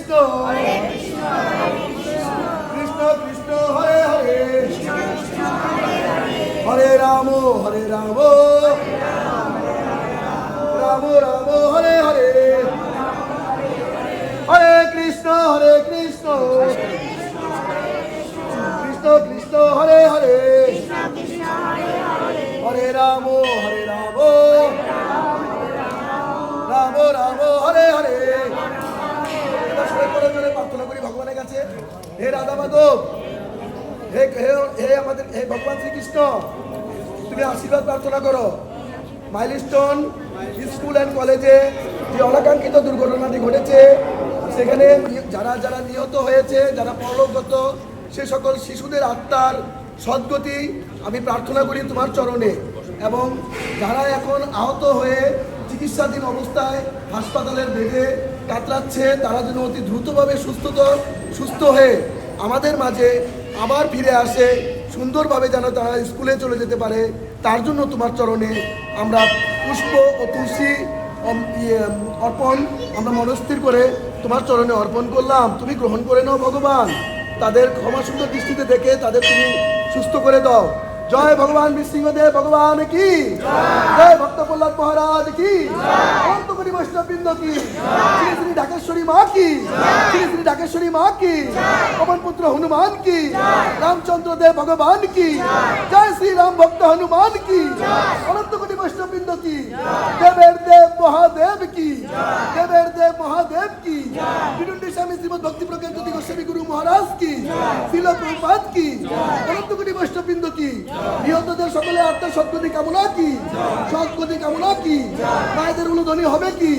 কৃষ্ণ কৃষ্ণ কৃষ্ণ হরে হরে হরে রাম রাম রাম হরে হরে হরে কৃষ্ণ কৃষ্ণ কৃষ্ণ হরে হরে হরে রাম রাম রাম হরে হরে। প্রার্থনা করি ভগবানের কাছে, হে রাধা মাধব, হে হে আমাদের হে ভগবান শ্রীকৃষ্ণ, তুমি আশীর্বাদ প্রার্থনা করো। মাইলস্টোন স্কুল অ্যান্ড কলেজে যে অনাকাঙ্ক্ষিত দুর্ঘটনাটি ঘটেছে, সেখানে যারা যারা নিহত হয়েছে, যারা পরলোকগত, সে সকল শিশুদের আত্মার সদ্গতি আমি প্রার্থনা করি তোমার চরণে। এবং যারা এখন আহত হয়ে চিকিৎসাধীন অবস্থায় হাসপাতালের বেডে কাতরাচ্ছে, তারা যেন অতি দ্রুতভাবে সুস্থ হয়ে আমাদের মাঝে আবার ফিরে আসে, সুন্দরভাবে যেন তারা স্কুলে চলে যেতে পারে, তার জন্য তোমার চরণে আমরা পুষ্প ও তুলসী অর্পণ আমরা মনস্থির করে তোমার চরণে অর্পণ করলাম। তুমি গ্রহণ করে নাও ভগবান, তাদের ক্ষমা সুন্দর দৃষ্টিতে দেখে তাদের তুমি সুস্থ করে দাও। জয় ভগবান নৃসিংহদেব ভগবান কি জয়, ভক্ত প্রহ্লাদ মহারাজ কি, অনন্ত কোটি বৈষ্ণববৃন্দ কি, শ্রী শ্রী ঢাকেশ্বরী মা কি, শ্রী শ্রী ঢাকেশ্বরী মা কি, পবন পুত্র হনুমান কি, রামচন্দ্র দেব ভগবান কি, জয় শ্রী রাম ভক্ত হনুমান কি, অনন্ত কোটি বৈষ্ণববৃন্দ কি, দেবের দেব মহাদেব কি, দেবের দেব মহাদেব কি, বিদুন্ডি স্বামী শ্রীমদ ভক্তি প্রজ্ঞান জ্যোতি গোস্বামী গুরু মহারাজ কি, শিল প্রভুপাদ কি, অনন্ত কোটি বৈষ্ণববৃন্দ কি, নিহতদের সকলে আত্মার সদ্গতি কামনা কি, সদ্গতি কামনা কি, মায়েদের অনুধ্বনি হবে কি,